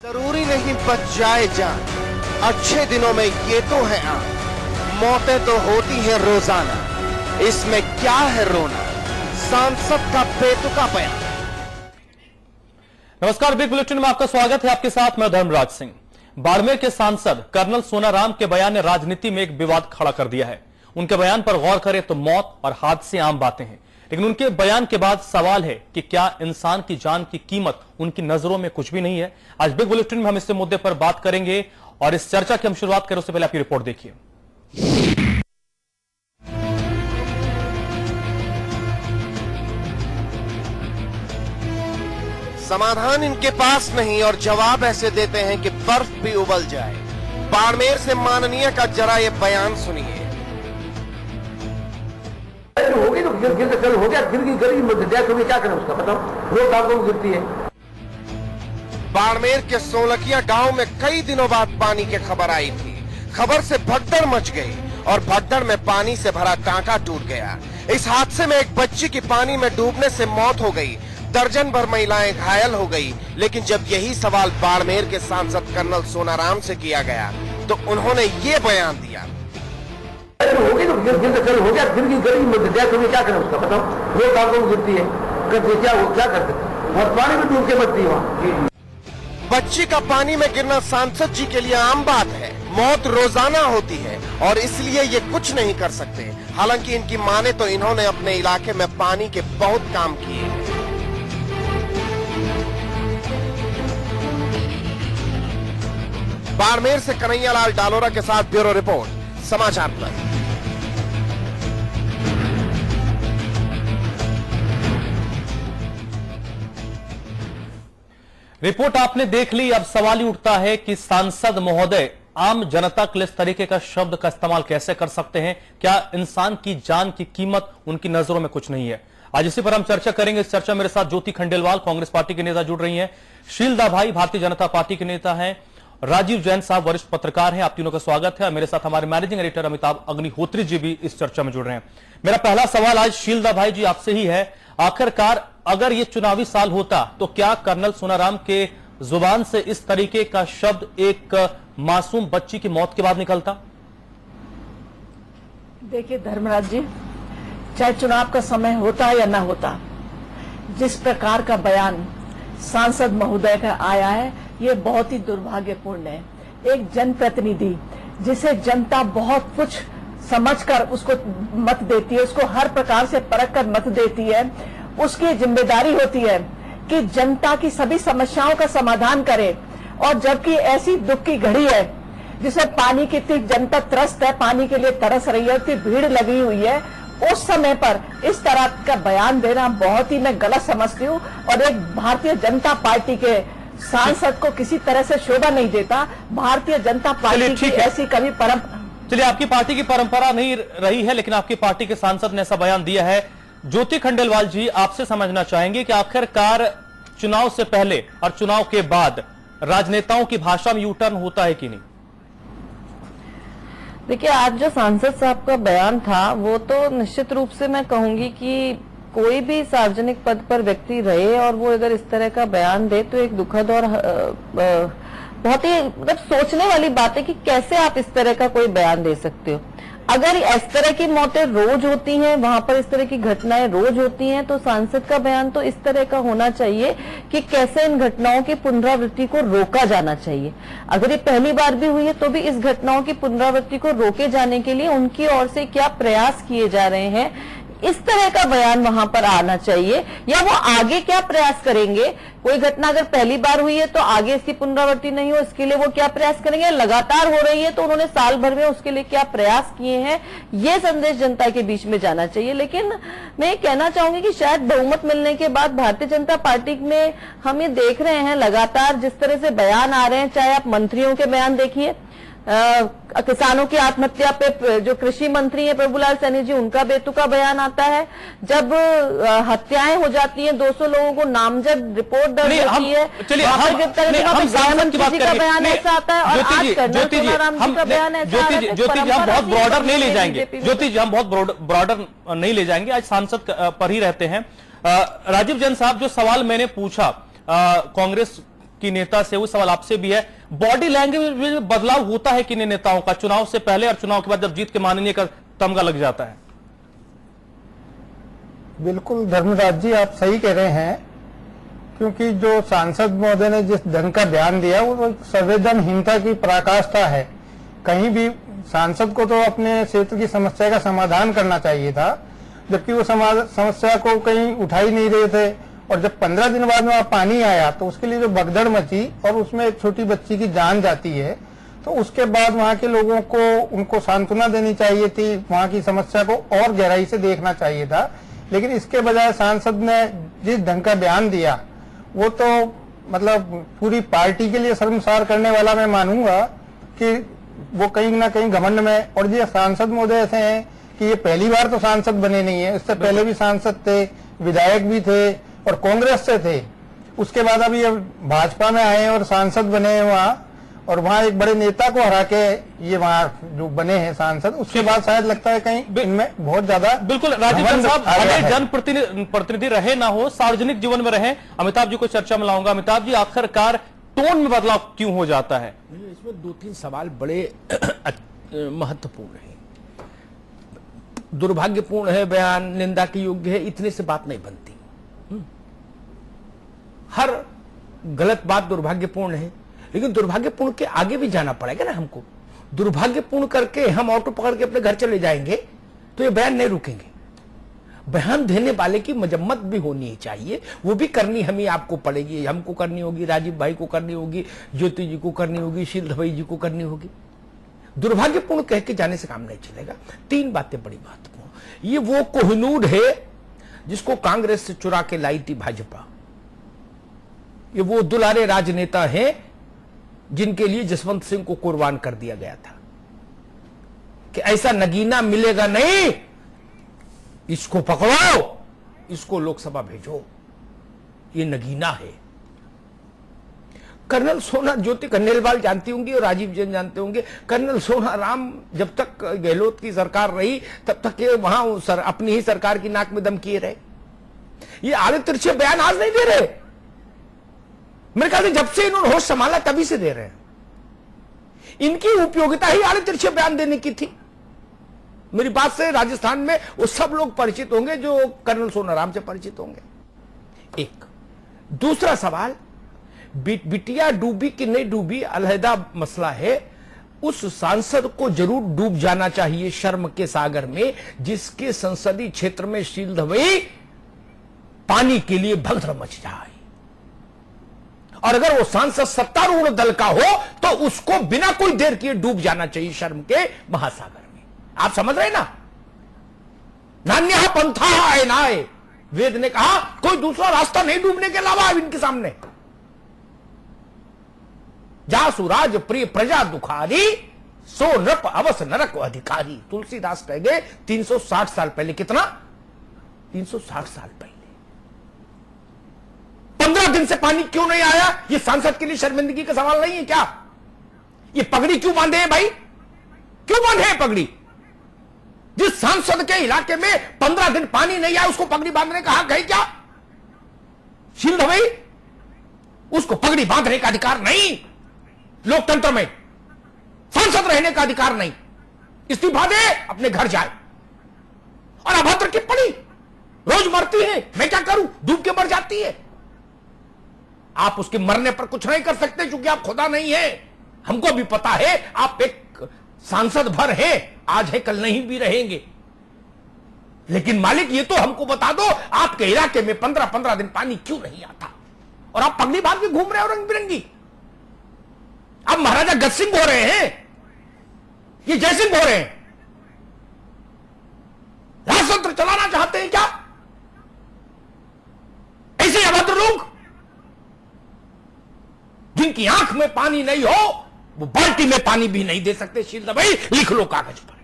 जरूरी नहीं बच जाए जान, अच्छे दिनों में ये तो है आम, मौतें तो होती हैं रोजाना, इसमें क्या है रोना, सांसद का बेतुका बयान। नमस्कार, बिग बुलेटिन में आपका स्वागत है। आपके साथ मैं धर्मराज सिंह। बाड़मेर के सांसद कर्नल सोनाराम के बयान ने राजनीति में एक विवाद खड़ा कर दिया है। उनके बयान पर गौर करें तो मौत और हादसे आम बातें हैं, लेकिन उनके बयान के बाद सवाल है कि क्या इंसान की जान की कीमत उनकी नजरों में कुछ भी नहीं है। आज बिग बुलेटिन में हम इस मुद्दे पर बात करेंगे और इस चर्चा की हम शुरुआत करें उससे पहले आपकी रिपोर्ट देखिए। समाधान इनके पास नहीं और जवाब ऐसे देते हैं कि बर्फ भी उबल जाए। बाड़मेर से माननीय का जरा ये बयान सुनिए। होगी तो गिर चल हो गया, गिर गई डेथ होगी, क्या करें उसका बताओ। रोज रात को गिरती है। बाड़मेर के सोलकिया गांव में कई दिनों बाद पानी की खबर आई थी। खबर से भगदड़ मच गई और भगदड़ में पानी से भरा टांका टूट गया। इस हादसे में एक बच्ची की पानी में डूबने से मौत हो गई, दर्जन भर महिलाएं घायल हो गई। लेकिन जब यही सवाल बाड़मेर के सांसद कर्नल सोनाराम से किया गया तो उन्होंने ये बयान दिया। होगी तो गिर चल हो गया, गिर गई डेथ होगी, क्या करें उसका बताओ। रोज रात को गिरती है, क्या करते और पानी में डूब के मरती है वहाँ। बच्ची का पानी में गिरना सांसद जी के लिए आम बात है। मौत रोजाना होती है और इसलिए ये कुछ नहीं कर सकते। हालांकि इनकी माने तो इन्होंने अपने इलाके में पानी के बहुत काम किए। बाड़मेर से कन्हैयालाल डालोरा के साथ ब्यूरो रिपोर्ट, समाचार प्लस। रिपोर्ट आपने देख ली। अब सवाल ही उठता है कि सांसद महोदय आम जनता के लिए इस तरीके का शब्द का इस्तेमाल कैसे कर सकते हैं। क्या इंसान की जान की कीमत उनकी नजरों में कुछ नहीं है? आज इसी पर हम चर्चा करेंगे। इस चर्चा मेरे साथ ज्योति खंडेलवाल कांग्रेस पार्टी के नेता जुड़ रही हैं, शीलदा भाई भारतीय जनता पार्टी के नेता हैं, राजीव जैन साहब वरिष्ठ पत्रकार हैं। आप तीनों का स्वागत है। मेरे साथ हमारे मैनेजिंग एडिटर अमिताभ अग्निहोत्री जी भी इस चर्चा में जुड़ रहे हैं। मेरा पहला सवाल आज शीलदा भाई जी आपसे ही है। आखिरकार अगर ये चुनावी साल होता तो क्या कर्नल सोनाराम के जुबान से इस तरीके का शब्द एक मासूम बच्ची की मौत के बाद निकलता? देखिए धर्मराज जी, चाहे चुनाव का समय होता या ना होता, जिस प्रकार का बयान सांसद महोदय का आया है ये बहुत ही दुर्भाग्यपूर्ण है। एक जनप्रतिनिधि जिसे जनता बहुत कुछ समझकर उसको मत देती है, उसको हर प्रकार से परख कर मत देती है, उसकी जिम्मेदारी होती है कि जनता की सभी समस्याओं का समाधान करे। और जबकि ऐसी दुख की घड़ी है जिसमें पानी की इतनी जनता त्रस्त है, पानी के लिए तरस रही है, इतनी भीड़ लगी हुई है, उस समय पर इस तरह का बयान देना बहुत ही मैं गलत समझती हूँ और एक भारतीय जनता पार्टी के सांसद को किसी तरह से शोभा नहीं देता। भारतीय जनता पार्टी की ऐसी कभी चलिए, आपकी पार्टी की परंपरा नहीं रही है, लेकिन आपकी पार्टी के सांसद ने ऐसा बयान दिया है। ज्योति खंडेलवाल जी, आपसे समझना चाहेंगे कि आखिरकार चुनाव से पहले और चुनाव के बाद राजनेताओं की भाषा में यू टर्न होता है कि नहीं? देखिए, आज जो सांसद साहब का बयान था वो तो निश्चित रूप से मैं कहूंगी कि कोई भी सार्वजनिक पद पर व्यक्ति रहे और वो अगर इस तरह का बयान दे तो एक दुखद और बहुत ही मतलब सोचने वाली बात है कि कैसे आप इस तरह का कोई बयान दे सकते हो। अगर इस तरह की मौतें रोज होती हैं, वहां पर इस तरह की घटनाएं रोज होती हैं, तो सांसद का बयान तो इस तरह का होना चाहिए कि कैसे इन घटनाओं की पुनरावृत्ति को रोका जाना चाहिए। अगर ये पहली बार भी हुई है तो भी इस घटनाओं की पुनरावृत्ति को रोके जाने के लिए उनकी ओर से क्या प्रयास किए जा रहे हैं, इस तरह का बयान वहां पर आना चाहिए। या वो आगे क्या प्रयास करेंगे, कोई घटना अगर पहली बार हुई है तो आगे इसकी पुनरावृत्ति नहीं हो इसके लिए वो क्या प्रयास करेंगे, लगातार हो रही है तो उन्होंने साल भर में उसके लिए क्या प्रयास किए हैं, ये संदेश जनता के बीच में जाना चाहिए। लेकिन मैं कहना चाहूंगी कि शायद बहुमत मिलने के बाद भारतीय जनता पार्टी में हम ये देख रहे हैं लगातार जिस तरह से बयान आ रहे हैं, चाहे आप मंत्रियों के बयान देखिए, किसानों की आत्महत्या पे जो कृषि मंत्री है प्रभुलाल सैनी जी, उनका बेतुका बयान आता है। जब हत्याएं हो जाती हैं, 200 लोगों को नामजद रिपोर्ट दर्ज होती है, का बयान ऐसा आता है और आज कर्नल सोनाराम जी का बयान ऐसा आता है। ज्योति जी, हम बहुत ब्रॉडर नहीं ले जाएंगे। ज्योति जी, हम बहुत ब्रॉडर नहीं ले जाएंगे, आज सांसद पर ही रहते हैं। राजीव जैन साहब, जो सवाल मैंने पूछा कांग्रेस की नेता से, वो सवाल आपसे भी है, बॉडी लैंग्वेज में बदलाव होता है कि नहीं नेताओं का, चुनाव से पहले और चुनाव के बाद जब जीत के माननीय का तमगा लग जाता है? बिल्कुल धर्मराज जी, आप सही कह रहे हैं, क्योंकि जो सांसद महोदय ने जिस ढंग का ध्यान दिया वो संवेदनहीनता की पराकाष्ठा है। कहीं भी सांसद को तो अपने क्षेत्र की समस्या का समाधान करना चाहिए था, जबकि वो समस्या को कहीं उठा ही नहीं रहे थे। और जब 15 दिन बाद वहाँ पानी आया तो उसके लिए जो भगदड़ मची और उसमें एक छोटी बच्ची की जान जाती है, तो उसके बाद वहाँ के लोगों को उनको सांत्वना देनी चाहिए थी, वहाँ की समस्या को और गहराई से देखना चाहिए था। लेकिन इसके बजाय सांसद ने जिस ढंग का बयान दिया वो तो मतलब पूरी पार्टी के लिए शर्मसार करने वाला मैं मानूंगा कि वो कहीं ना कहीं घमंड में। और ये सांसद महोदय ऐसे हैं कि ये पहली बार तो सांसद बने नहीं है, इससे पहले भी सांसद थे, विधायक भी थे और कांग्रेस से थे। उसके बाद अभी भाजपा में आए और सांसद बने हैं वहाँ, और वहाँ एक बड़े नेता को हरा के ये वहाँ जो बने हैं सांसद, उसके बाद शायद लगता है कहीं इनमें बहुत ज्यादा। बिल्कुल राजीव साहब, भले जनप्रतिनिधि रहे ना हो, सार्वजनिक जीवन में रहे, अमिताभ जी को चर्चा में लाऊंगा। अमिताभ जी, आखिरकार टोन में बदलाव क्यों हो जाता है? इसमें 2-3 सवाल बड़े महत्वपूर्ण हैं। दुर्भाग्यपूर्ण है, बयान निंदा के योग्य है, इतने से बात नहीं बनती। हर गलत बात दुर्भाग्यपूर्ण है, लेकिन दुर्भाग्यपूर्ण के आगे भी जाना पड़ेगा ना हमको। दुर्भाग्यपूर्ण करके हम ऑटो पकड़ के अपने घर चले जाएंगे तो ये बयान नहीं रुकेंगे। बयान देने वाले की मजम्मत भी होनी चाहिए, वो भी करनी हमें आपको पड़ेगी, हमको करनी होगी, राजीव भाई को करनी होगी, ज्योति जी को करनी होगी, शील भाई जी को करनी होगी। दुर्भाग्यपूर्ण कह के जाने से काम नहीं चलेगा। 3 बातें बड़ी महत्वपूर्ण। ये वो कोहिनूर है जिसको कांग्रेस से चुरा के लाई थी भाजपा। ये वो दुलारे राजनेता हैं जिनके लिए जसवंत सिंह को कुर्बान कर दिया गया था कि ऐसा नगीना मिलेगा नहीं, इसको पकड़ो, इसको लोकसभा भेजो, ये नगीना है। कर्नल सोना, ज्योति खंडेलवाल जानती होंगी और राजीव जैन जानते होंगे, कर्नल सोनाराम जब तक गहलोत की सरकार रही तब तक ये वहां अपनी ही सरकार की नाक में दम किए रहे। ये आड़े तिरछे बयान आज नहीं दे रहे, मेरे ख्याल से जब से इन्होंने होश संभाला तभी से दे रहे हैं। इनकी उपयोगिता ही आड़े तिरछे बयान देने की थी। मेरी बात से राजस्थान में वो सब लोग परिचित होंगे जो कर्नल सोनाराम से परिचित होंगे। एक दूसरा सवाल, बिटिया डूबी कि नहीं डूबी अलहदा मसला है। उस सांसद को जरूर डूब जाना चाहिए शर्म के सागर में जिसके संसदीय क्षेत्र में शील दवाई पानी के लिए भगदड़ मच जाए। और अगर वो सांसद सत्तारूढ़ दल का हो तो उसको बिना कोई देर किए डूब जाना चाहिए शर्म के महासागर में। आप समझ रहे ना? नान्या पंथा आयनाए, वेद ने कहा कोई दूसरा रास्ता नहीं डूबने के अलावा इनके सामने। जासु राज प्रिय प्रजा दुखारी, सो नृप अवस नरक अधिकारी। तुलसीदास कह गए 360 साल पहले। कितना? 360 साल पहले। 15 दिन से पानी क्यों नहीं आया? ये सांसद के लिए शर्मिंदगी का सवाल नहीं है क्या? ये पगड़ी क्यों बांधे हैं भाई? क्यों बांधे हैं पगड़ी? जिस सांसद के इलाके में 15 दिन पानी नहीं आया उसको पगड़ी बांधने का हक है क्या? शील भाई, उसको पगड़ी बांधने का अधिकार नहीं। लोकतंत्र में सांसद रहने का अधिकार नहीं। इस्तीफा दे, अपने घर जाए। और अभद्र टिप्पणी रोज मरती है, मैं क्या करूं? डूब के मर जाती है। आप उसके मरने पर कुछ नहीं कर सकते क्योंकि आप खुदा नहीं है। हमको भी पता है आप एक सांसद भर हैं, आज है कल नहीं भी रहेंगे। लेकिन मालिक ये तो हमको बता दो, आपके इलाके में 15-15 दिन पानी क्यों नहीं आता? और आप पगड़ी बांध के घूम रहे हो रंग बिरंगी। आप महाराजा गज सिंह हो रहे हैं, ये जय सिंह हो रहे हैं। राजतंत्र चलाना चाहते हैं क्या? ऐसे अभद्र लोग जिनकी आंख में पानी नहीं हो वो बाल्टी में पानी भी नहीं दे सकते। शील भाई, लिख लो कागज पर।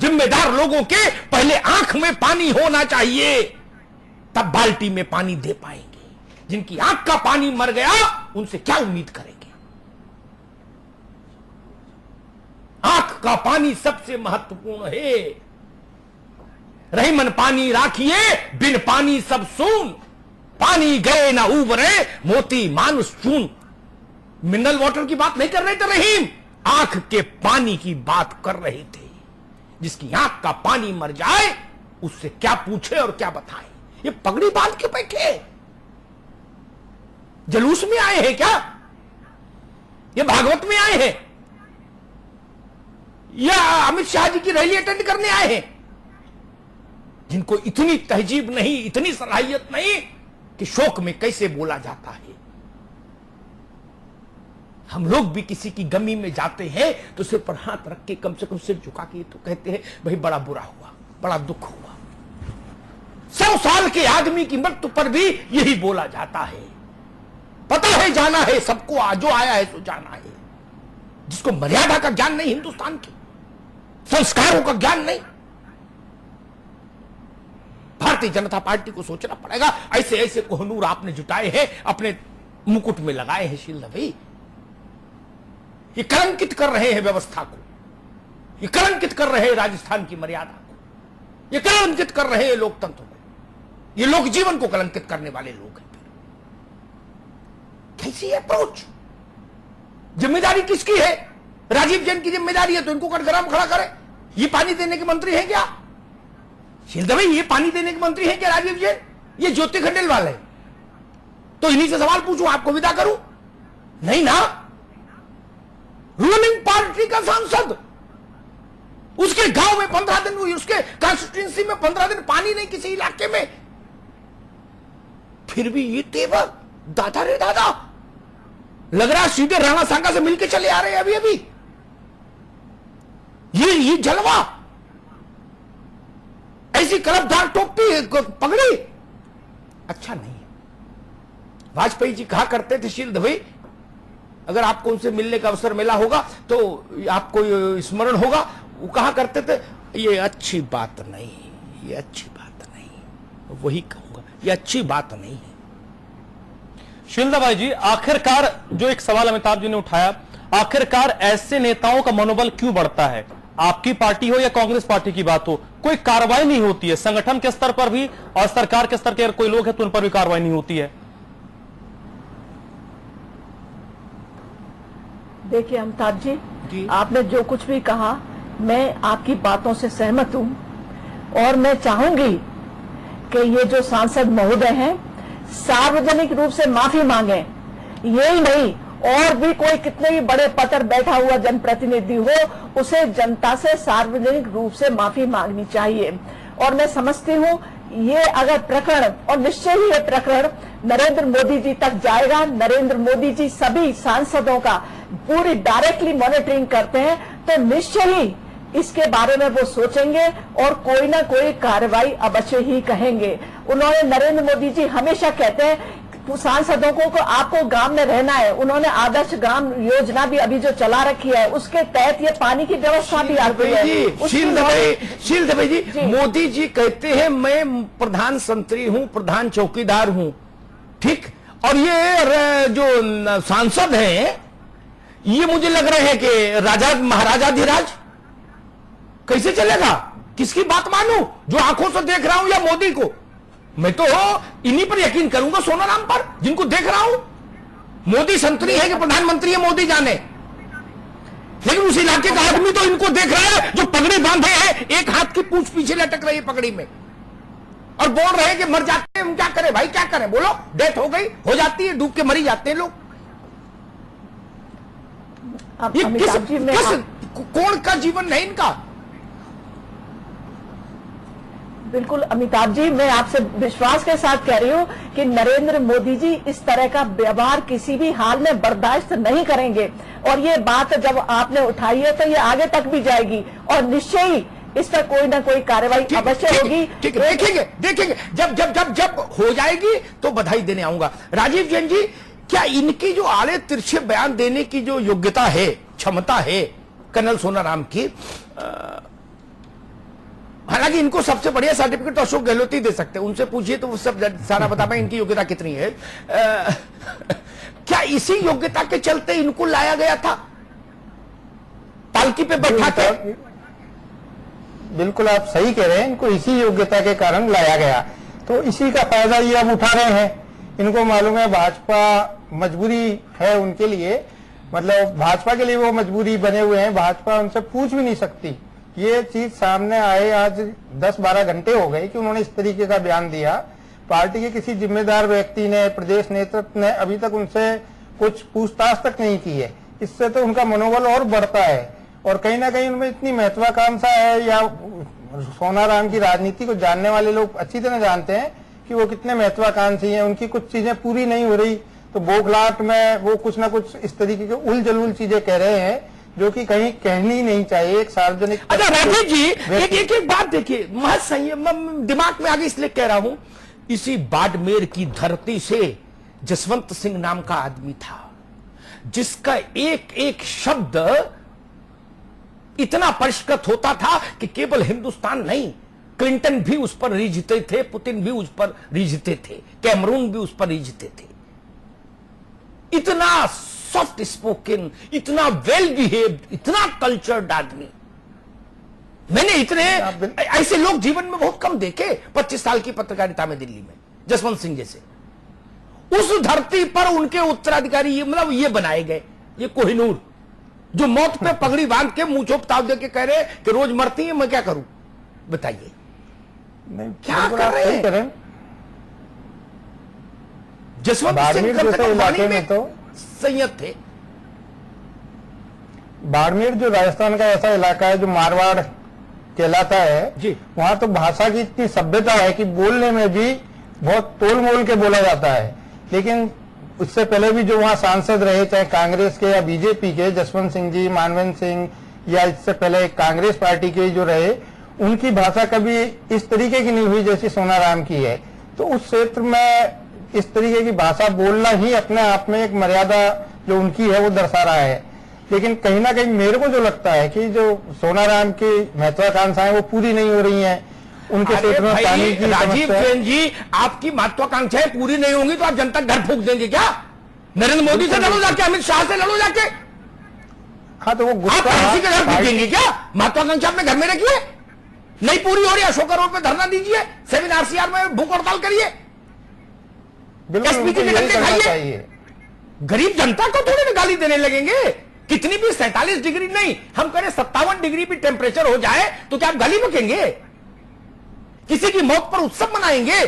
जिम्मेदार लोगों के पहले आंख में पानी होना चाहिए, तब बाल्टी में पानी दे पाएंगे। जिनकी आंख का पानी मर गया उनसे क्या उम्मीद करेंगे? आंख का पानी सबसे महत्वपूर्ण है। रहीमन पानी राखिए, बिन पानी सब सून। पानी गए ना उबरे मोती मानुष चून। मिनरल वाटर की बात नहीं कर रहे थे रहीम, आंख के पानी की बात कर रहे थे। जिसकी आंख का पानी मर जाए उससे क्या पूछे और क्या बताए। ये पगड़ी बांध के बैठे जलूस में आए हैं क्या? ये भागवत में आए हैं या अमित शाह जी की रैली अटेंड करने आए हैं? जिनको इतनी तहजीब नहीं, इतनी सलाहियत नहीं कि शोक में कैसे बोला जाता है। हम लोग भी किसी की गमी में जाते हैं तो सिर पर हाथ रख के कम से कम सिर झुका के तो कहते हैं भाई बड़ा बुरा हुआ, बड़ा दुख हुआ। 100 साल के आदमी की मृत्यु पर भी यही बोला जाता है। पता है जाना है सबको, जो आया है सो जाना है। जिसको मर्यादा का ज्ञान नहीं, हिंदुस्तान के संस्कारों का ज्ञान नहीं, भारतीय जनता पार्टी को सोचना पड़ेगा। ऐसे ऐसे कोहनूर आपने जुटाए हैं, अपने मुकुट में लगाए हैं शील भाई। ये कलंकित कर रहे हैं व्यवस्था को, ये कलंकित कर रहे हैं राजस्थान की मर्यादा को, ये कलंकित कर रहे हैं लोकतंत्र को, ये लोक जीवन को कलंकित करने वाले लोग हैं। कैसी अप्रोच? जिम्मेदारी किसकी है? राजीव जैन की जिम्मेदारी है तो इनको कटघराम खड़ा करे। ये पानी देने के मंत्री हैं क्या शील भाई? ये पानी देने के मंत्री हैं क्या राजीव जैन? ये ज्योति खंडेलवाल है। तो इन्हीं से सवाल पूछूं, आपको विदा करूं? नहीं ना। रूलिंग पार्टी का सांसद, उसके गांव में 15 दिन, उसके कॉन्स्टिट्यूंसी में 15 दिन पानी नहीं किसी इलाके में, फिर भी ये तेवर, दादा रे दादा, लग रहा सीधे राणा सांगा से मिलके चले आ रहे हैं अभी अभी। ये जलवा, ऐसी कलपदार टोपी पगड़ी अच्छा नहीं है। वाजपेयी जी कहा करते थे शील भाई, अगर आपको उनसे मिलने का अवसर मिला होगा तो आपको स्मरण होगा, वो कहा करते थे ये अच्छी बात नहीं, ये अच्छी बात नहीं। वही कहूंगा, ये अच्छी बात नहीं है। शीलदा भाई जी, आखिरकार जो एक सवाल अमिताभ जी ने उठाया, आखिरकार ऐसे नेताओं का मनोबल क्यों बढ़ता है? आपकी पार्टी हो या कांग्रेस पार्टी की बात हो, कोई कार्रवाई नहीं होती है संगठन के स्तर पर भी, और सरकार के स्तर के अगर कोई लोग हैं तो उन पर भी कार्रवाई नहीं होती है। देखिए अमिताभ जी, आपने जो कुछ भी कहा मैं आपकी बातों से सहमत हूं, और मैं चाहूंगी कि ये जो सांसद महोदय हैं सार्वजनिक रूप से माफी मांगे। यही नहीं, और भी कोई कितने भी बड़े पद पर बैठा हुआ जनप्रतिनिधि हो, उसे जनता से सार्वजनिक रूप से माफी मांगनी चाहिए। और मैं समझती हूँ ये अगर प्रकरण, और निश्चय ही ये प्रकरण नरेंद्र मोदी जी तक जाएगा। नरेंद्र मोदी जी सभी सांसदों का पूरी डायरेक्टली मॉनिटरिंग करते हैं, तो निश्चय ही इसके बारे में वो सोचेंगे और कोई ना कोई कार्रवाई अवश्य ही कहेंगे। उन्होंने, नरेंद्र मोदी जी हमेशा कहते हैं सांसदों को आपको गांव में रहना है। उन्होंने आदर्श ग्राम योजना भी अभी जो चला रखी है, उसके तहत ये पानी की व्यवस्था भी आती है। शील भाई जी, मोदी जी कहते हैं मैं प्रधान संतरी हूं, प्रधान चौकीदार हूं, ठीक। और ये जो सांसद हैं ये मुझे लग रहे हैं कि राजा महाराजाधिराज। कैसे चलेगा? किसकी बात मानूं? जो आंखों से देख रहा हूं या मोदी को? मैं तो इन्हीं पर यकीन करूंगा, सोनाराम पर, जिनको देख रहा हूं। मोदी संतरी है कि प्रधानमंत्री है मोदी जाने, लेकिन उस इलाके का आदमी तो इनको देख रहा है जो पगड़ी बांधे हैं, एक हाथ की पूंछ पीछे लटक रही है पगड़ी में, और बोल रहे हैं कि मर जाते हैं। हम क्या करें भाई, क्या करें? बोलो, डेथ हो गई, हो जाती है, डूब के मरी जाते हैं लोग। ये किस कौन का जीवन है इनका? बिल्कुल अमिताभ जी, मैं आपसे विश्वास के साथ कह रही हूँ कि नरेंद्र मोदी जी इस तरह का व्यवहार किसी भी हाल में बर्दाश्त नहीं करेंगे। और ये बात जब आपने उठाई है तो ये आगे तक भी जाएगी, और निश्चय ही इस पर कोई ना कोई कार्रवाई अवश्य होगी। ठीक है, देखेंगे जब जब जब जब हो जाएगी तो बधाई देने आऊंगा। राजीव जैन जी, क्या इनकी जो आड़े तिरछे बयान देने की जो योग्यता है, क्षमता है कर्नल सोनाराम की, हालांकि इनको सबसे बढ़िया सर्टिफिकेट तो अशोक गहलोत ही दे सकते हैं, उनसे पूछिए तो वो सब सारा बता पाए इनकी योग्यता कितनी है। क्या इसी योग्यता के चलते इनको लाया गया था पालकी पे बैठा के? बिल्कुल आप सही कह रहे हैं, इनको इसी योग्यता के कारण लाया गया, तो इसी का फायदा ये अब उठा रहे हैं। इनको मालूम है भाजपा मजबूरी है उनके लिए, मतलब भाजपा के लिए वो मजबूरी बने हुए हैं, भाजपा उनसे पूछ भी नहीं सकती। ये चीज सामने आए आज 10-12 घंटे हो गए कि उन्होंने इस तरीके का बयान दिया। पार्टी के किसी जिम्मेदार व्यक्ति ने, प्रदेश नेतृत्व ने अभी तक उनसे कुछ पूछताछ तक नहीं की है। इससे तो उनका मनोबल और बढ़ता है और कहीं ना कहीं उनमें इतनी महत्वाकांक्षा है, या सोनाराम की राजनीति को जानने वाले लोग अच्छी तरह जानते हैं कि वो कितने महत्वाकांक्षी हैं। उनकी कुछ चीजें पूरी नहीं हो रही तो बौखलाहट में वो कुछ ना कुछ इस तरीके के उल जलूल चीजें कह रहे हैं जो कि कहीं कहनी नहीं चाहिए एक सार्वजनिक। अच्छा राजीव जी, एक बात देखिए, महज संयम दिमाग में आगे इसलिए कह रहा हूं, इसी बाड़मेर की धरती से जसवंत सिंह नाम का आदमी था जिसका एक एक शब्द इतना परिष्कृत होता था कि केवल हिंदुस्तान नहीं, क्लिंटन भी उस पर रीझते थे, पुतिन भी उस पर रीझते थे, कैमरून भी उस पर रीझते थे। इतना सॉफ्ट स्पोकन, इतना वेल बिहेव्ड, इतना कल्चर्ड आदमी मैंने इतने ऐसे लोग जीवन में बहुत कम देखे। 25 साल की पत्रकारिता में दिल्ली में जसवंत सिंह जैसे, उस धरती पर उनके उत्तराधिकारी ये मतलब ये बनाए गए, ये कोहिनूर जो मौत पे पगड़ी बांध के मुंह चोपताव दे के कह रहे कि रोज मरती है, मैं क्या करूं बताइए, क्या कर रहे हैं। जसवंत सिंह जैसे इलाके में तो संयत थे। बाड़मेर जो राजस्थान का ऐसा इलाका है जो मारवाड़ कहलाता है जी, वहां तो भाषा की इतनी सभ्यता है कि बोलने में भी बहुत तोल मोल के बोला जाता है। लेकिन उससे पहले भी जो वहां सांसद रहे, चाहे कांग्रेस के या बीजेपी के, जसवंत सिंह जी, मानवेंद्र सिंह, या इससे पहले कांग्रेस पार्टी के जो रहे, उनकी भाषा कभी इस तरीके की नहीं हुई जैसी सोनाराम की है। तो उस क्षेत्र में इस तरीके की भाषा बोलना ही अपने आप में एक मर्यादा जो उनकी है वो दर्शा रहा है। लेकिन कहीं ना कहीं मेरे को जो लगता है कि जो सोनाराम की महत्वाकांक्षाएं वो पूरी नहीं हो रही हैं, उनके क्षेत्र में पानी की राजीव जैन जी, आपकी महत्वाकांक्षाएं पूरी नहीं होंगी तो आप जनता घर फूंक देंगे क्या? नरेंद्र मोदी से लड़ो जाके, अमित शाह से लड़ो जाके। हाँ तो वो आप किसी के घर फूकेंगे क्या? महत्वाकांक्षा अपने घर में रखिए, नहीं पूरी हो रही अशोका रोड पे धरना दीजिए, 7 RCR में भूख हड़ताल करिए, एसपी की टिकट दिखाइए। गरीब जनता को थोड़ी ना गाली देने लगेंगे। कितनी भी 47 डिग्री नहीं, हम करें 57 डिग्री भी टेम्परेचर हो जाए तो क्या आप गाली बकेंगे? किसी की मौत पर उत्सव मनाएंगे?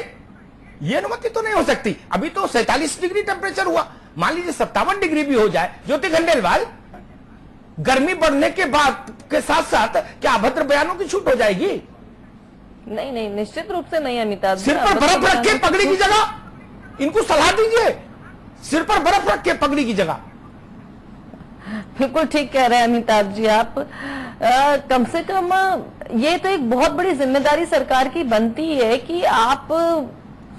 ये अनुमति तो नहीं हो सकती। अभी तो 47 डिग्री टेम्परेचर हुआ, मान लीजिए 57 डिग्री भी हो जाए। ज्योति खंडेलवाल, गर्मी बढ़ने के बाद के साथ साथ क्या अभद्र बयानों की छूट हो जाएगी? नहीं नहीं, निश्चित रूप से नहीं अमिताभ जी। सिर पर बर्फ रख के पगड़ी की जगह इनको सलाह दीजिए, सिर पर बर्फ रख के पगड़ी की जगह। बिल्कुल ठीक कह रहे हैं अमिताभ जी आप। कम से कम ये तो एक बहुत बड़ी जिम्मेदारी सरकार की बनती है कि आप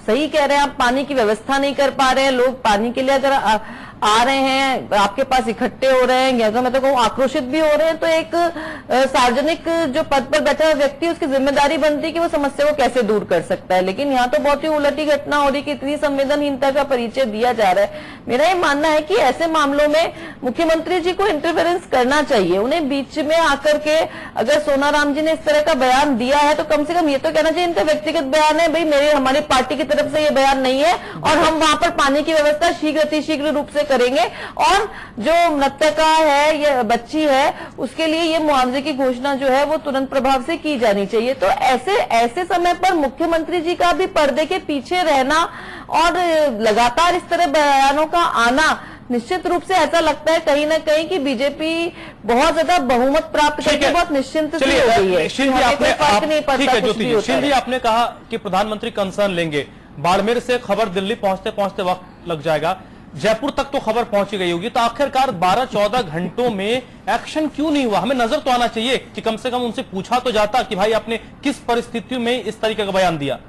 सही कह रहे हैं, आप पानी की व्यवस्था नहीं कर पा रहे हैं, लोग पानी के लिए अगर आ रहे हैं, आपके पास इकट्ठे हो रहे हैं, या तो मैं तो कहूँ आक्रोशित भी हो रहे हैं, तो एक सार्वजनिक जो पद पर बैठा हुआ व्यक्ति, उसकी जिम्मेदारी बनती है कि वो समस्या को कैसे दूर कर सकता है। लेकिन यहाँ तो बहुत ही उलटी घटना हो रही कि इतनी संवेदनहीनता का परिचय दिया जा रहा है। मेरा ये मानना है कि ऐसे मामलों में मुख्यमंत्री जी को इंटरफेरेंस करना चाहिए। उन्हें बीच में आकर के, अगर सोनाराम जी ने इस तरह का बयान दिया है तो कम से कम ये तो कहना चाहिए इनका व्यक्तिगत बयान है, भाई हमारी पार्टी की तरफ से ये बयान नहीं है और हम वहां पर पानी की व्यवस्था शीघ्र रूप से करेंगे, और जो मृतका है, ये बच्ची है, उसके लिए ये मुआवजे की घोषणा जो है वो तुरंत प्रभाव से की जानी चाहिए। तो ऐसे समय पर मुख्यमंत्री जी का भी पर्दे के पीछे रहना और लगातार इस तरह बयानों का आना, निश्चित रूप से ऐसा लगता है कहीं ना कहीं कि बीजेपी बहुत ज्यादा बहुमत प्राप्त करके बहुत निश्चिंत सी हो गई है। शील जी, आपने कहा कि प्रधानमंत्री कंसर्न लेंगे। बाड़मेर से खबर दिल्ली पहुंचते पहुंचते वक्त लग जाएगा, जयपुर तक तो खबर पहुंची गई होगी, तो आखिरकार 12-14 घंटों में एक्शन क्यों नहीं हुआ? हमें नजर तो आना चाहिए कि कम से कम उनसे पूछा तो जाता कि भाई आपने किस परिस्थितियों में इस तरीके का बयान दिया।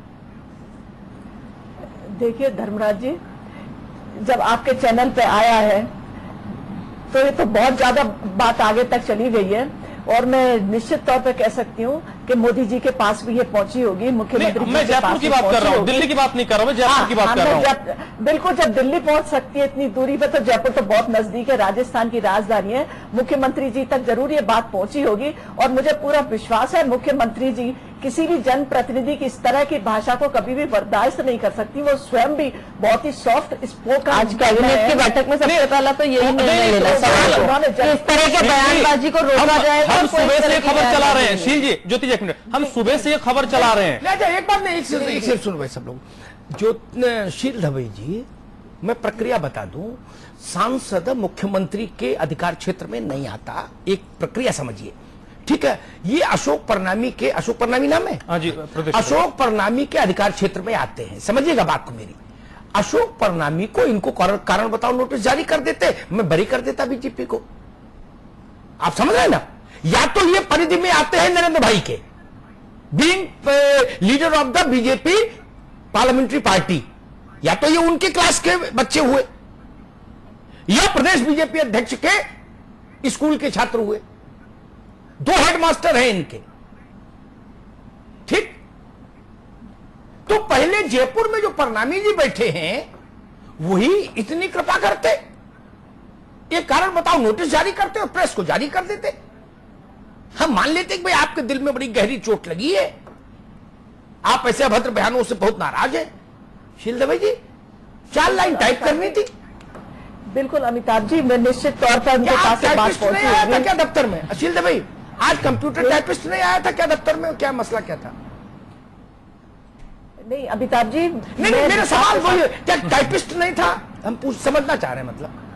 देखिए धर्मराज जी, जब आपके चैनल पे आया है तो ये तो बहुत ज्यादा बात आगे तक चली गई है, और मैं निश्चित तौर पे कह सकती हूँ कि मोदी जी के पास भी ये पहुंची होगी, मुख्यमंत्री जी मैं के जयपुर पास की भी बात कर पहुंची रहा हूँ, होगी। दिल्ली की बात नहीं कर रहा हूँ, मैं जयपुर की बात कर रहा हूँ। बिल्कुल, जब दिल्ली पहुंच सकती है इतनी दूरी पे, तो जयपुर तो बहुत नजदीक है, राजस्थान की राजधानी है। मुख्यमंत्री जी तक जरूर ये बात पहुंची होगी और मुझे पूरा विश्वास है मुख्यमंत्री जी किसी भी जनप्रतिनिधि की इस तरह की भाषा को कभी भी बर्दाश्त नहीं कर सकती। वो स्वयं भी बहुत ही सॉफ्ट स्पोकन। आज कैबिनेट की बैठक में सबसे पहला तो यही निर्णय लेना चाहिए कि इस तरह के बयानबाजी को रोका जाए। हम सुबह से ये खबर चला रहे हैं, शील जी, ज्योति जी, एक मिनट, हम सुबह से ये खबर चला रहे हैं। नहीं, एक बात नहीं, एक से सुनो भाई सब लोग। जो शील धवई जी, मैं प्रक्रिया बता दूं, सांसद मुख्यमंत्री के अधिकार क्षेत्र में नहीं आता, एक प्रक्रिया समझिए, ठीक है। ये अशोक परनामी नाम है, हाँ जी, अशोक परनामी के अधिकार क्षेत्र में आते हैं, समझिएगा बात को मेरी। अशोक परनामी को इनको कारण बताओ नोटिस जारी कर देते, मैं बरी कर देता बीजेपी को। आप समझ रहे हैं ना? या तो ये परिधि में आते हैं नरेंद्र भाई के, being leader of the BJP parliamentary party, या तो ये उनके क्लास के बच्चे हुए, या प्रदेश बीजेपी अध्यक्ष के स्कूल के छात्र हुए। 2 हेडमास्टर हैं इनके, ठीक। तो पहले जयपुर में जो परनामी जी बैठे हैं वही इतनी कृपा करते, एक कारण बताओ नोटिस जारी करते और प्रेस को जारी कर देते। हम मान लेते कि भाई आपके दिल में बड़ी गहरी चोट लगी है, आप ऐसे अभद्र बयानों से बहुत नाराज हैं। शील दवे जी, 4 लाइन टाइप करनी थी। बिल्कुल अमिताभ जी, मैं निश्चित तौर पर उनके पास से बात नहीं आया था पहुंची। क्या दफ्तर में? शील दवे, आज कंप्यूटर टाइपिस्ट नहीं आया था क्या दफ्तर में? क्या मसला क्या था? नहीं अमिताभ जी, नहीं, मेरा सवाल वही है, क्या टाइपिस्ट नहीं था? हम समझना चाह रहे हैं, मतलब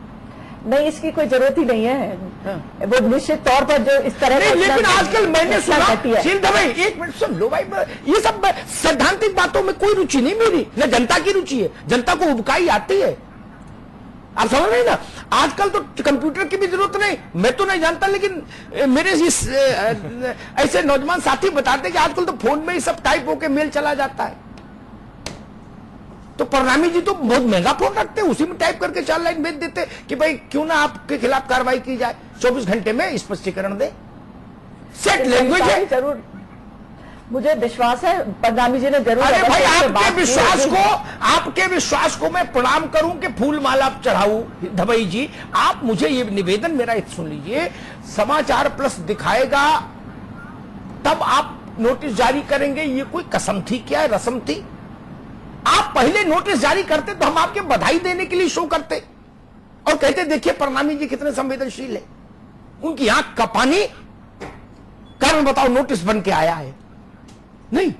नहीं, इसकी कोई जरूरत ही नहीं है। वो निश्चित तौर पर जो इस तरह नहीं, लेकिन आजकल मैंने सुना, है। शील दवे, एक मिनट सुन लो भाई, ये सब सैद्धांतिक बातों में कोई रुचि नहीं मेरी, न जनता की रुचि है, जनता को उबकाई आती है। आप समझ रहे हैं ना? आजकल तो कंप्यूटर की भी जरूरत नहीं, मैं तो नहीं जानता, लेकिन मेरे इस ऐसे नौजवान साथी बताते कि आजकल तो फोन में ही सब टाइप होके मेल चला जाता है। तो परनामी जी तो बहुत महंगा फोन रखते हैं, उसी में टाइप करके 4 लाइन भेज देते कि भाई क्यों ना आपके खिलाफ कार्रवाई की जाए, 24 घंटे में स्पष्टीकरण दे। सेट लैंग्वेज है। जरूर, मुझे विश्वास है परनामी जी ने जरूर। अरे भाई, आपके विश्वास को मैं प्रणाम करूं कि फूल माला चढ़ाऊं। धवई जी, आप मुझे ये निवेदन मेरा सुन लीजिए, समाचार प्लस दिखाएगा तब आप नोटिस जारी करेंगे। ये कोई कसम थी क्या, रस्म थी? आप पहले नोटिस जारी करते तो हम आपके बधाई देने के लिए शो करते और कहते देखिए परनामी जी कितने संवेदनशील है, उनकी आंख का पानी कारण बताओ नोटिस बन के आया है। नहीं,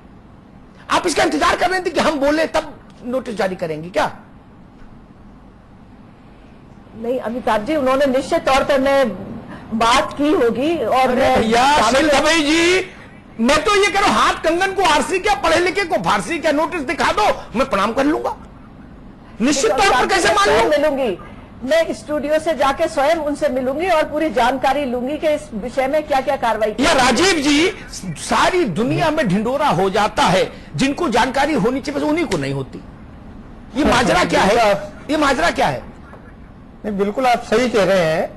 आप इसका इंतजार कर रहे थे कि हम बोले तब नोटिस जारी करेंगे क्या? नहीं अमिताभ जी, उन्होंने निश्चित तौर पर मैं बात की होगी। और भैया जी, मैं तो ये कह रहा हूं, हाथ कंगन को आरसी क्या, पढ़े लिखे को फारसी क्या, नोटिस दिखा दो, मैं प्रणाम कर लूंगा। निश्चित तौर पर कैसे मान लूं? मिलूंगी मैं, स्टूडियो से जाके स्वयं उनसे मिलूंगी और पूरी जानकारी लूंगी कि इस विषय में क्या क्या कार्रवाई की। या राजीव जी, सारी दुनिया में ढिंडोरा हो जाता है, जिनको जानकारी होनी चाहिए बस उन्हीं को नहीं होती। ये माजरा क्या है? ये माजरा क्या है? नहीं, बिल्कुल आप सही कह रहे हैं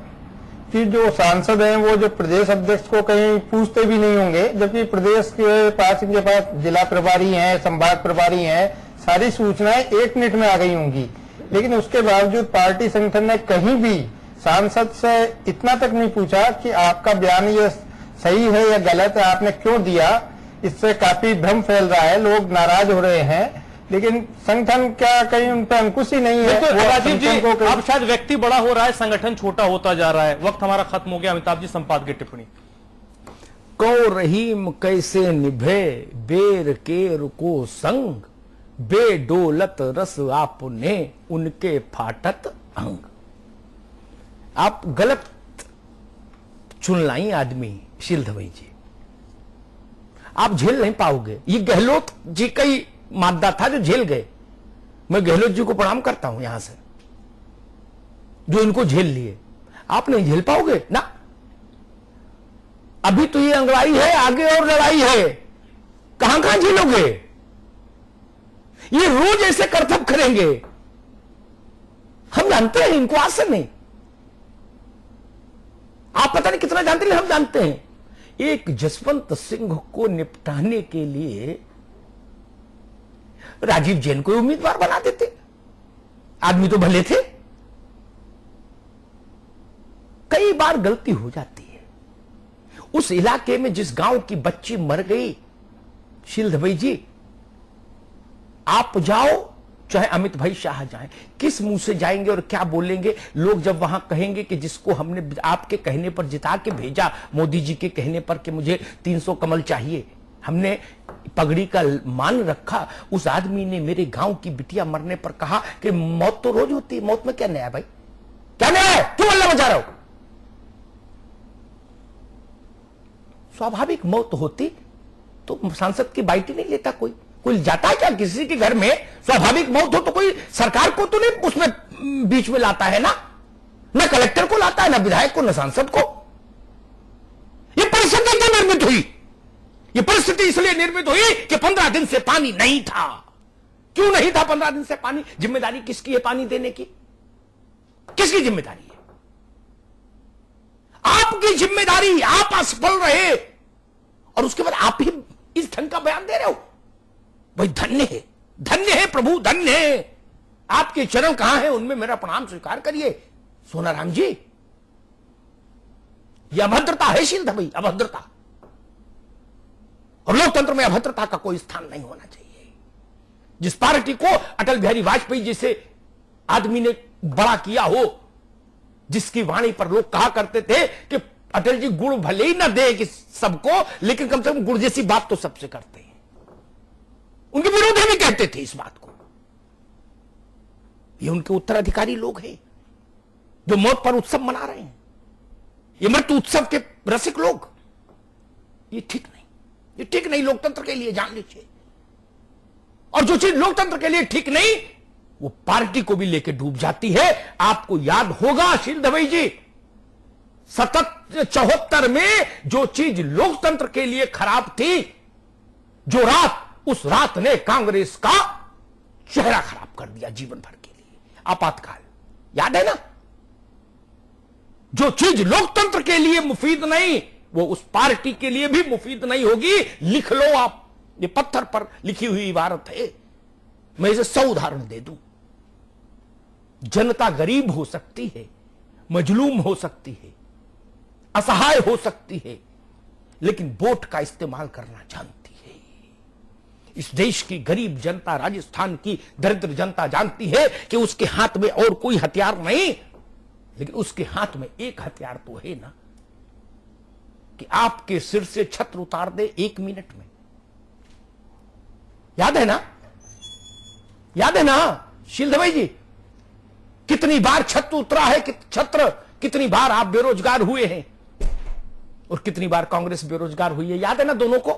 कि जो सांसद हैं वो जो प्रदेश अध्यक्ष को कहीं पूछते भी नहीं होंगे, जबकि प्रदेश के पास, इनके पास जिला प्रभारी हैं, संभाग प्रभारी हैं, सारी सूचनाएं 1 मिनट में आ गई होंगी। लेकिन उसके बावजूद पार्टी संगठन ने कहीं भी सांसद से इतना तक नहीं पूछा कि आपका बयान ये सही है या गलत है, आपने क्यों दिया। इससे काफी भ्रम फैल रहा है, लोग नाराज हो रहे हैं, लेकिन संगठन क्या कहीं उन पर अंकुश ही नहीं है। राजीव जी, अब शायद व्यक्ति बड़ा हो रहा है, संगठन छोटा होता जा रहा है। वक्त हमारा खत्म हो गया। अमिताभ जी, संपादकीय टिप्पणी। को रहीम कैसे निभे बेर के रुको संग, बेडोलत रस आपने उनके फाटत अंग। आप गलत चुन लाई आदमी शील धवई जी, आप झेल नहीं पाओगे। ये गहलोत जी का ही मादा था जो झेल गए। मैं गहलोत जी को प्रणाम करता हूं यहां से, जो इनको झेल लिए। आप नहीं झेल पाओगे ना। अभी तो ये अंगड़ाई है, आगे और लड़ाई है, कहां कहां झेलोगे? ये रोज ऐसे करतब करेंगे, हम जानते हैं इनको आज से नहीं। आप पता नहीं कितना जानते हैं, हम जानते हैं। एक जसवंत सिंह को निपटाने के लिए राजीव जैन को उम्मीदवार बना देते। आदमी तो भले थे। कई बार गलती हो जाती है। उस इलाके में जिस गांव की बच्ची मर गई, शील भाई जी, आप जाओ चाहे अमित भाई शाह जाएं, किस मुंह से जाएंगे और क्या बोलेंगे? लोग जब वहां कहेंगे कि जिसको हमने आपके कहने पर जिता के भेजा, मोदी जी के कहने पर कि मुझे 300 कमल चाहिए, हमने पगड़ी का मान रखा, उस आदमी ने मेरे गांव की बिटिया मरने पर कहा कि मौत तो रोज होती है, मौत में क्या नया भाई, क्या नया है, क्यों अल्लाह बचा रहा हो? स्वाभाविक मौत होती तो सांसद की बाइट ही नहीं लेता कोई जाता है क्या? किसी के घर में स्वाभाविक मौत हो तो कोई सरकार को तो नहीं उसमें बीच में लाता है ना कलेक्टर को लाता है, ना विधायक को, ना सांसद को। यह परिस्थिति क्यों निर्मित हुई? यह परिस्थिति इसलिए निर्मित हुई कि 15 दिन से पानी नहीं था। क्यों नहीं था 15 दिन से पानी? जिम्मेदारी किसकी है पानी देने की? किसकी जिम्मेदारी है? आपकी जिम्मेदारी। आप असफल रहे और उसके बाद आप ही इस ढंग का बयान दे रहे हो। भाई धन्य है प्रभु, धन्य है। आपके चरण कहां हैं, उनमें मेरा प्रणाम स्वीकार करिए। सोनाराम जी, यह अभद्रता है शील भाई, अभद्रता। और लोकतंत्र में अभद्रता का कोई स्थान नहीं होना चाहिए। जिस पार्टी को अटल बिहारी वाजपेयी जैसे आदमी ने बड़ा किया हो, जिसकी वाणी पर लोग कहा करते थे कि अटल जी गुड़ भले ही ना दे कि सबको, लेकिन कम से कम गुड़ जैसी बात तो सबसे करते हैं। उनके विरोधी भी कहते थे इस बात को। ये उनके उत्तराधिकारी लोग हैं जो मौत पर उत्सव मना रहे हैं, ये मृत्यु उत्सव के रसिक लोग। ये ठीक नहीं, ये ठीक नहीं लोकतंत्र के लिए, जान लीजिए। और जो चीज लोकतंत्र के लिए ठीक नहीं, वो पार्टी को भी लेकर डूब जाती है। आपको याद होगा शील दवई जी, 74 में जो चीज लोकतंत्र के लिए खराब थी, जो रात, उस रात ने कांग्रेस का चेहरा खराब कर दिया जीवन भर के लिए। आपातकाल, याद है ना? जो चीज लोकतंत्र के लिए मुफीद नहीं, वो उस पार्टी के लिए भी मुफीद नहीं होगी। लिख लो आप, ये पत्थर पर लिखी हुई इबारत है। मैं इसे 100 उदाहरण दे दूं। जनता गरीब हो सकती है, मजलूम हो सकती है, असहाय हो सकती है, लेकिन वोट का इस्तेमाल करना जानती है। इस देश की गरीब जनता, राजस्थान की दरिद्र जनता जानती है कि उसके हाथ में और कोई हथियार नहीं, लेकिन उसके हाथ में एक हथियार तो है ना, कि आपके सिर से छत्र उतार दे 1 मिनट में। याद है ना? याद है ना शील भाई जी? कितनी बार छत्र उतरा है, छत्र कितनी बार आप बेरोजगार हुए हैं और कितनी बार कांग्रेस बेरोजगार हुई है। याद है ना दोनों को?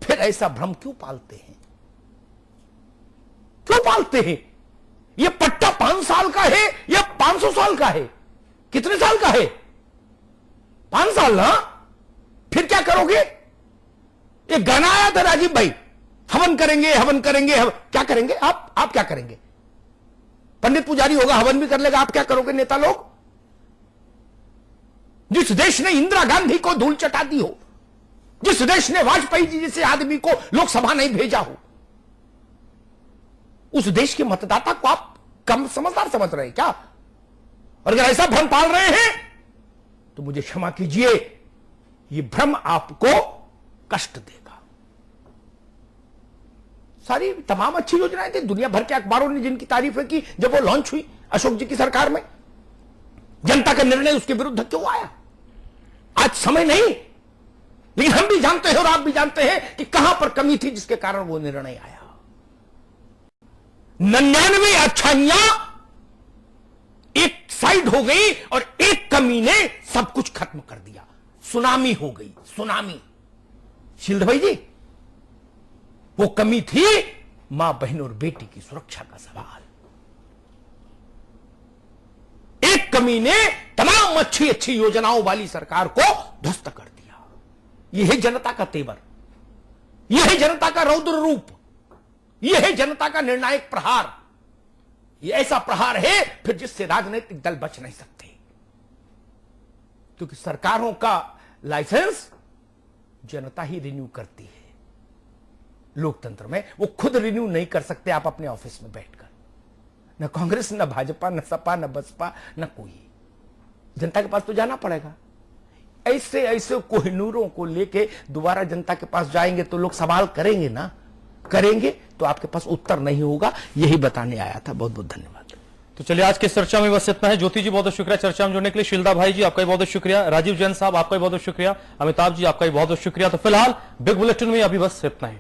फिर ऐसा भ्रम क्यों पालते हैं? क्यों पालते हैं? यह पट्टा 5 साल का है या 500 साल का है? कितने साल का है? 5 साल ना? फिर क्या करोगे? एक गाना आया था राजीव भाई, हवन करेंगे, हवन करेंगे, क्या करेंगे आप क्या करेंगे? पंडित पुजारी होगा, हवन भी कर लेगा, आप क्या करोगे नेता लोग? जिस देश ने इंदिरा गांधी को धूल चटा दी हो, जिस देश ने वाजपेयी जी जैसे आदमी को लोकसभा नहीं भेजा हो, उस देश के मतदाता को आप कम समझदार समझ रहे हैं क्या? और अगर ऐसा भ्रम पाल रहे हैं तो मुझे क्षमा कीजिए, यह भ्रम आपको कष्ट देगा। सारी तमाम अच्छी योजनाएं थी, दुनिया भर के अखबारों ने जिनकी तारीफें की जब वो लॉन्च हुई अशोक जी की सरकार में, जनता का निर्णय उसके विरुद्ध क्यों आया? आज समय नहीं, लेकिन हम भी जानते हैं और आप भी जानते हैं कि कहां पर कमी थी जिसके कारण वो निर्णय आया। 99 अच्छाइयां एक साइड हो गई और एक कमी ने सब कुछ खत्म कर दिया। सुनामी हो गई, सुनामी। शील भाई जी, वो कमी थी मां, बहन और बेटी की सुरक्षा का सवाल। एक कमी ने तमाम अच्छी अच्छी योजनाओं वाली सरकार को ध्वस्त कर दिया। यह है जनता का तेवर, यह है जनता का रौद्र रूप, यह है जनता का निर्णायक प्रहार। यह ऐसा प्रहार है फिर जिससे राजनीतिक दल बच नहीं सकते, क्योंकि सरकारों का लाइसेंस जनता ही रिन्यू करती है लोकतंत्र में। वो खुद रिन्यू नहीं कर सकते आप अपने ऑफिस में बैठकर, न कांग्रेस, न भाजपा, न सपा, न बसपा, न कोई। जनता के पास तो जाना पड़ेगा। ऐसे ऐसे कोहिनूरों को लेके दोबारा जनता के पास जाएंगे तो लोग सवाल करेंगे ना, करेंगे तो आपके पास उत्तर नहीं होगा। यही बताने आया था। बहुत बहुत धन्यवाद। तो चलिए आज की इस चर्चा में बस इतना है। ज्योति जी बहुत बहुत शुक्रिया चर्चा में जुड़ने के लिए। शिलदा भाई जी आपका भी बहुत बहुत शुक्रिया। राजीव जैन साहब आपका भी बहुत बहुत शुक्रिया। अमिताभ जी आपका भी बहुत बहुत शुक्रिया। तो फिलहाल बिग बुलेटिन में अभी बस इतना ही।